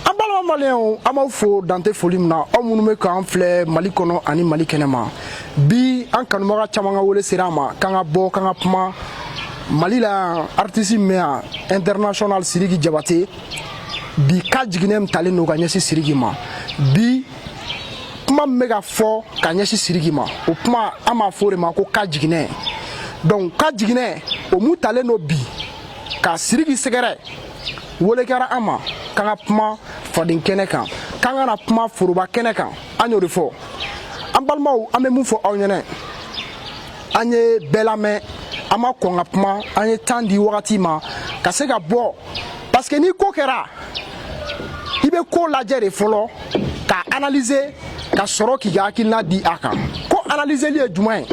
Ambalo malien amafo dante folimna omunume kan flé Mali kono ani Mali kenema bi an kanuma chamanga wole serama kanga bo kanga puma Mali la artiste mea international Siriki Jabate bi ka jiginem tale no ga nyesi Siriki ma bi kuma mega fo ka nyesi Siriki ma o kuma ama fore ma ko ka jigine donc ka jigine o mu tale no bi ka Siriki segere wole kara ama kanga puma fadin kene kan kanga na puma furuba kene kan anyo de fo ambalmaw amemu fo awnyene anye belame ama konga puma anye tandi wakati ma kasega bo parce que ni ko kera ibe ko lajere folo ka analyser ka soro ki ga kilna di aka ko analyser li djumain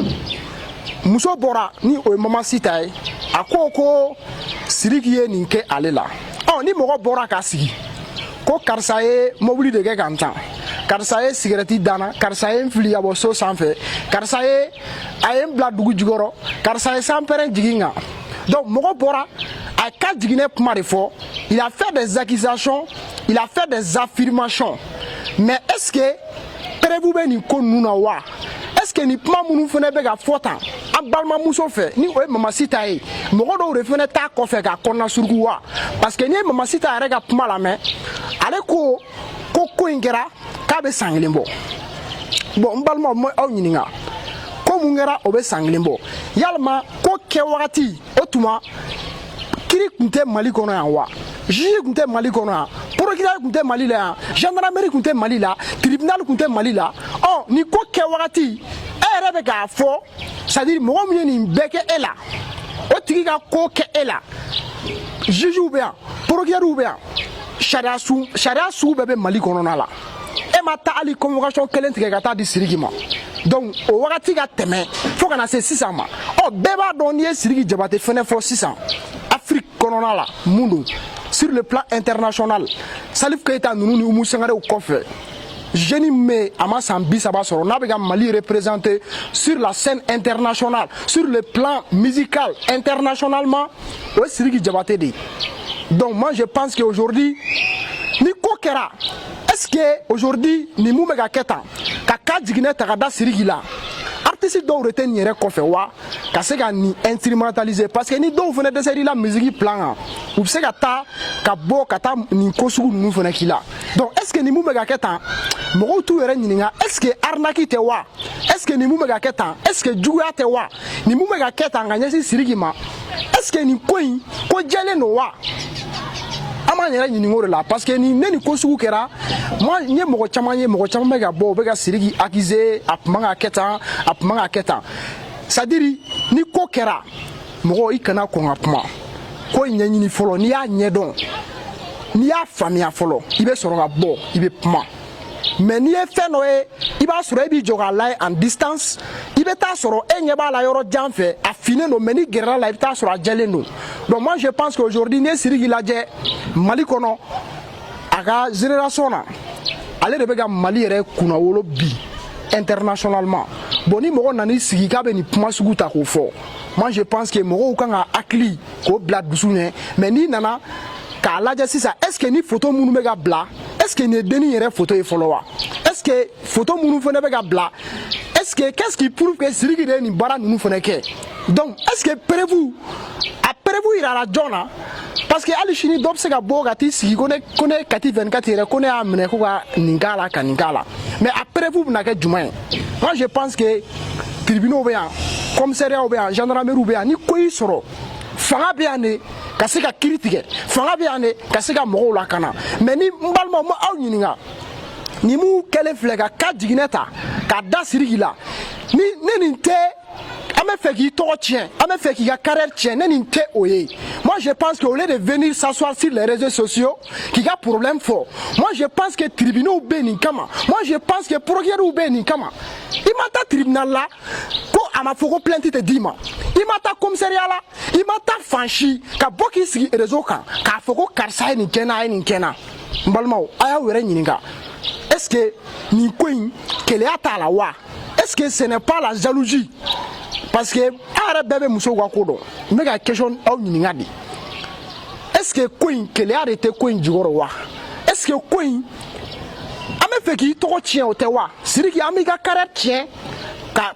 muso bora ni o mama sitae akoko Siriki ye ninke alela oh ni mogo bora ka sigi ko karsa ye mobili de ke kantan karsa ye cigarette dana karsa ye fili abo so sanfɛ karsa ye ayem bla dugu jigoro karsa ye sanperen jiginga donc mogo bora a ka jigine kuma de fɔ il a fait des accusations il a fait des affirmations mais est-ce que prévu be ni ko nuna wa est-ce que ni kuma munu fene be ga fota abalma muso fe ni o mama sita yi mogo do refene ta ko fe ga konna surgu wa parce que ni mama sita re ga kuma la me ale ko ingera ka be sanglembo bon mbalma mo aw nyininga ko mu ngera o be sanglembo yalma ko ke wakati otuma kiri kunte Mali kono ya wa juge kunte Mali kono ya procureur kunte Mali la gendarmerie kunte Mali la tribunal kunte Mali la oh ni ko ke wakati ere be ga fo c'est-à-dire mo mu ni beke ela o tigi ga ko ke ela juge ou bien procureur ou bien sharia sou bebe Mali kono na la e mata ali convocation kelen tige ga ta di Siriki ma donc o wakati ga teme fo kana se 600 ma oh beba don ye Siriki Jabate fene fo 600 Afrique kono na la mundo sur le plan international Salif Keita nunu ni umu sangare o kofe Jeni me ama sambi saba soro na be ga Mali représenter sur la scène internationale sur le plan musical internationalement o Siriki Jabate de donc moi je pense que aujourd'hui ni kokera est-ce que aujourd'hui ni mu mega keta ka jigine tagada Siriki la artiste do retenir ko fe wa ka se ga ni instrumentaliser parce que ni do fene de série la musique plan ou se ga ta ka bo ka ta ni kosugu nu fene kila donc est-ce que ni mu mega keta mo tu yere nyinga est-ce que arnaki te wa est-ce que ni mu mega keta est-ce que juya te wa ni mu mega keta nganya si Siriki ma est-ce que ni koin ko jele no wa ama nyere nyingo la parce que ni neni kosugu kera moi nye mogo chama mega bo be ga Siriki accusé apmanga keta sadiri ni ko kera mogo ikana ko ngapma ko nyanyini folo ni ya nyedon ni ya famia folo ibe soro ga bo ibe pma mais ni e feno e iba soro ibi joga lai en distance ibe ta soro enye ba la yoro janfe afine no meni gerra la ta soro ajele no donc moi je pense qu'aujourd'hui ne Siriki la je Mali kono aga génération na ale de be ga Mali re kuna wolo bi internationalement boni mogo nani sigi ka be ni puma sugu ta ko fo moi je pense que mogo kanga akli ko blad busune mais ni nana ka laje sisa est-ce que ni photo munu be ga bla est-ce que ni deni yere photo e followa est-ce que photo munu fene be ga bla est-ce que qu'est-ce qui prouve que Siriki de ni bara nunu fene ke donc est-ce que prévu ira la jona parce que ali chini dob se ga boga ti si kone kati 24 ere kone amne ko ga ningala kanikala mais après vous na ke djumain moi je pense que tribunal be commissariat be gendarmerie be ni koyi soro fanga be ane kasika critique fanga be ane kasika mo la kana mais ni mbalmo mo aw nyininga ni mu kele flega ka jigineta ka da Siriki la ni te ame fait qui to tient ame fait qui a carrière tient neni te oye moi je pense que au lieu de venir s'asseoir sur les réseaux sociaux qui a problème fort moi je pense que tribunal ou beni kama moi je pense que procureur ou beni kama imata tribunal là ko ama foko plainte te dima imata commissariat là imata fanchi ka boki sigi réseau ka foko karsa ni kena mbalmaw aya were nyininga est-ce que ni koin kele ata la wa est-ce que ce n'est pas la jalousie parce que ara bébé muso wa kodo mega question aw nyininga di est-ce que koin kele arrêté koin jigoro wa est-ce que ko in an bɛ fɛ k'i tɔgɔ tiɲɛ o tɛ wa Sidiki an b'i ka carrière tiɲɛ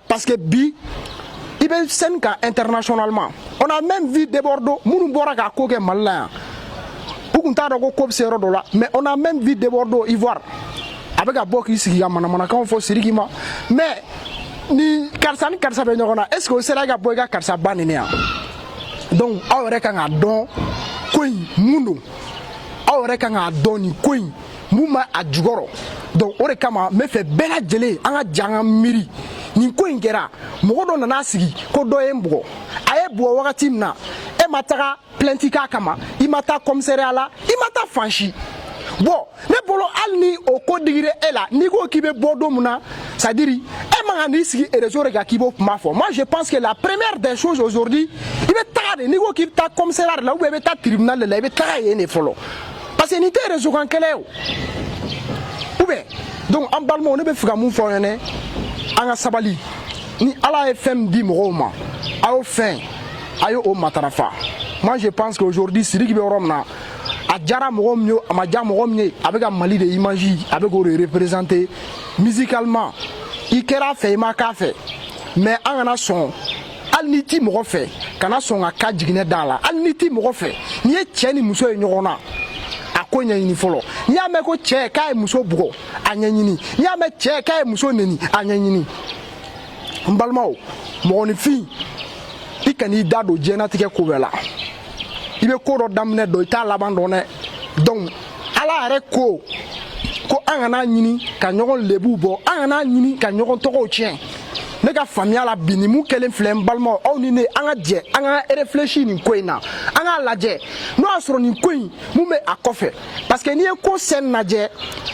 parce que bi i bɛ scène kan internationalement on a même vu Debordo minnu bɔra k'a ko kɛ Mali la yan u kun t'a dɔn ko bɛ se yɔrɔ dɔ la mais on a même vu Debordo Ivoire a bɛ ka bɔ k'i sigi ka manamanakanw fɔ Sidiki ma mais ni karisa bɛ ɲɔgɔn na est-ce que o sera ka bɔ i ka karisa ba nin yan donc aw yɛrɛ kan k'a dɔn ko in mun don aw yɛrɛ kan k'a dɔn nin ko in mun ma a jukɔrɔ donc o de kama n bɛ fɛ bɛɛ lajɛlen an ka ja an ka miiri nin ko in kɛra mɔgɔ dɔ nana sigi ko dɔ ye n bugɔ a ye bugɔ wagati min na e ma taga plainte k'a kama i ma taa commissariat la i ma taa fan si bon ne bolo hali ni o ko digire e la n'i ko k'i bɛ bɔ don min na c'est-à-dire e man ka n'i sigi réseau de kan k'i b'o kuma fɔ moi je pense que la première des choses aujourd'hui i bɛ taga de n'i ko k'i bɛ taa commissariat de la ou bien i bɛ taa tribunal de la i bɛ taga yen de fɔlɔ parce que nin tɛ réseau kan kɛlɛ o ou bien donc an balimaw ne bɛ fɛ ka mun fɔ aw ɲɛna an ka sabali ni Ala ye fɛn min di mɔgɔw ma a y'o fɛn a y'o matarafa moi je pense que aujourd'hui Sidiki bɛ yɔrɔ min na a diyara mɔgɔ min ye a ma diya mɔgɔ min ye a bɛ ka Mali de image a bɛ k'o de représenter musicalement i kɛra a fɛ i ma k'a fɛ mais an kana sɔn hali n'i ti mɔgɔ fɛ kana sɔn ka ka jiginɛ da la hali n'i ti mɔgɔ fɛ n'i ye cɛ ni muso ye ɲɔgɔn na a ko ɲɛɲini fɔlɔ n'i y'a mɛn ko cɛ k'a ye muso bugɔ a ɲɛɲini n'i y'a mɛn cɛ k'a ye muso neni a ɲɛɲini n balimaw mɔgɔninfin i kan'i da don diɲɛlatigɛ ko bɛɛ la i bɛ ko dɔ daminɛ dɔn i t'a laban dɔn dɛ donc Ala yɛrɛ ko an kana ɲini ka ɲɔgɔn lebu bɔ an kana ɲini ka ɲɔgɔn tɔgɔw tiɲɛ ne ka faamuya la bi ni mun kɛlen filɛ n balimaw aw ni ne an ka jɛ an ka réfléchir nin ko in na an k'a lajɛ n'o y'a sɔrɔ nin ko in mun bɛ a kɔfɛ parce que n'i ye ko scène lajɛ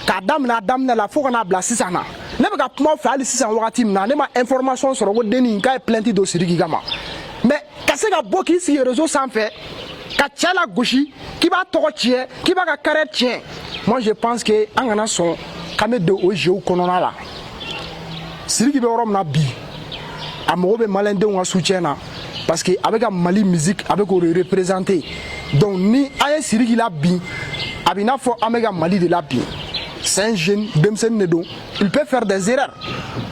k'a daminɛ a daminɛ la fo ka n'a bila sisan na ne bɛ ka kuma fɛ hali sisan wagati min na ne ma information sɔrɔ ko denni k'a ye plainte don Sidiki kama mais ka se ka bɔ k'i sigi réseau sanfɛ ka cɛ la gosi k'i b'a tɔgɔ tiɲɛ k'i b'a ka carrière tiɲɛ moi je pense que an kana sɔn k'an bɛ don o jeu kɔnɔna la Sidiki bɛ yɔrɔ min na bi a mago bɛ maliyɛndenw ka soutien na parce que a bɛ ka Mali musique a bɛ k'o de représenter donc ni an ye Sidiki la bin a bɛ i n'a fɔ an bɛ ka Mali de la bin c'est un jeune denmisɛnnin de don il peut faire des erreurs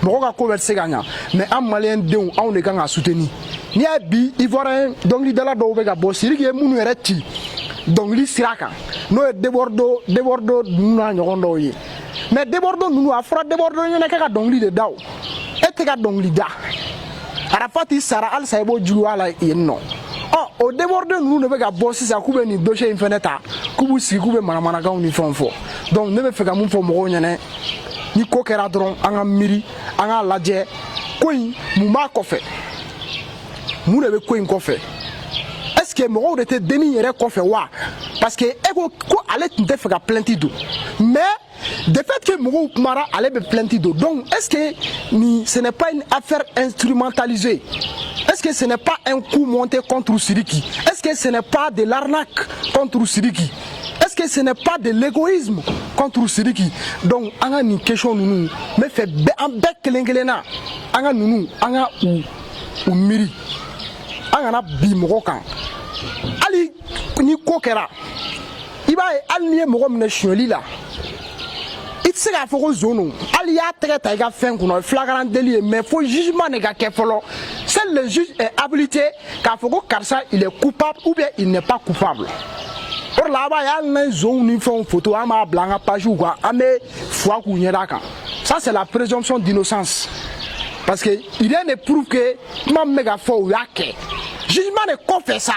mɔgɔ ka ko bɛɛ tɛ se ka ɲa mais an maliyɛndenw anw de kan ka soutenir n'i y'a bi ivoirien dɔnkilidala dɔw bɛ ka bɔ Sidiki ye minnu yɛrɛ ci dɔnkili sira kan n'o ye Debordo ninnu n'a ɲɔgɔn dɔw ye mais Debordo ninnu a fɔra Debordo ɲɛna kɛ ka dɔnkili de da o e tɛ ka dɔnkili da Arafati sara halisa i b'o juguya la yen nɔ o Debordo ninnu de bɛ ka bɔ sisan k'u bɛ nin dossier in fɛnɛ ta k'u b'u sigi k'u bɛ manamanakanw ni fɛnw fɔ donc ne bɛ fɛ ka mun fɔ mɔgɔw ɲɛna ni ko kɛra dɔrɔn an ka miiri an k'a lajɛ ko in mun b'a kɔfɛ mun de bɛ ko in kɔfɛ est-ce que mɔgɔw de tɛ denni yɛrɛ kɔfɛ wa parce que e ko ale tun tɛ fɛ ka plainte don mais de fait que mɔgɔw kumara ale bɛ plainte don donc est-ce que ce n'est pas une affaire instrumentalisée est-ce que ce n'est pas un coup monté contre Sidiki est-ce que ce n'est pas de l'arnaque contre Sidiki est-ce que ce n'est pas de l'égoïsme contre Sidiki donc an ka nin question ninnu n bɛ fɛ an bɛɛ kelen-kelen na an ka ninnu an ka u miiri an kana bi mɔgɔ kan hali ni ko kɛra i b'a ye hali n'i ye mɔgɔ minɛ suɲɛli la i tɛ se k'a fɔ ko zon don hali i y'a tɛgɛ ta i ka fɛn kunna flagrant délit ye mais fo jugement de ka kɛ fɔlɔ seul le juge est habilité k'a fɔ ko karisa il est coupable ou bien il n'est pas coupable o de la a b'a ye hali n'a ye zonw ni fɛnw photo an b'a bila an ka page kan an bɛ fua k'u ɲɛda kan ça c'est la présomption d'innocence parce que rien ne prouve que kuma min bɛ ka fɔ u y'a kɛ jugement de kɔfɛ sa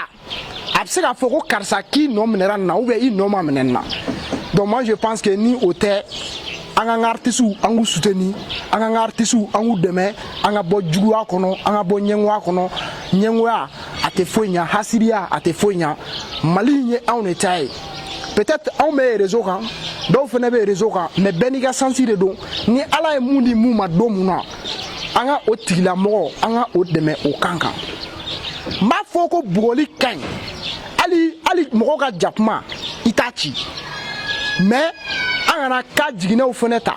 a bɛ se k'a fɔ ko karisa k'i nɔ minɛra nin na ou bien i nɔ ma minɛ nin na donc moi je pense que ni o tɛ an k'an ka artistes an k'u soutenir an k'an ka artistes an k'u dɛmɛ an ka bɔ juguya kɔnɔ an ka bɔ ɲɛngoya kɔnɔ ɲɛngoya a tɛ foyi ɲa hasiriya a tɛ foyi ɲa Mali in ye anw de ta ye peut-être anw bɛ réseau kan dɔw fana bɛ réseau kan mais bɛɛ n'i ka sansi de don ni Ala ye mun di mun ma don mun na an ka o tigilamɔgɔ an ka o dɛmɛ o kan kan n b'a fɔ ko bugɔli ka ɲi hali mɔgɔ ka jakuma i t'a ci mais an kana ka jiginɛw fana ta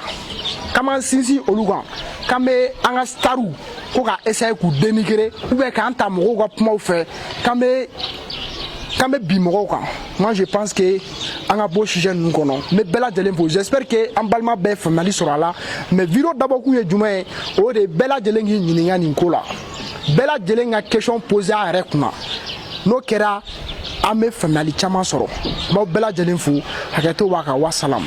k'an b'an sinsin olu kan k'an bɛ an ka stariw ko ka essayer k'u dénigrer ou bien k'an ta mɔgɔw ka kumaw fɛ k'an bɛ k'an bɛ bi mɔgɔw kan moi je pense que an ka bɔ sujet ninnu kɔnɔ n bɛ bɛɛ lajɛlen fo j'espère que an balima bɛɛ faamuyali sɔrɔ a la mais vidéo dabɔkun ye jumɛn ye o de ye bɛɛ lajɛlen k'i ɲininka nin ko la bɛɛ lajɛlen ka question poser a yɛrɛ kunna n'o kɛra an bɛ faamuyali caman sɔrɔ n b'aw bɛɛ lajɛlen fo hakɛto b'a kan wa salam.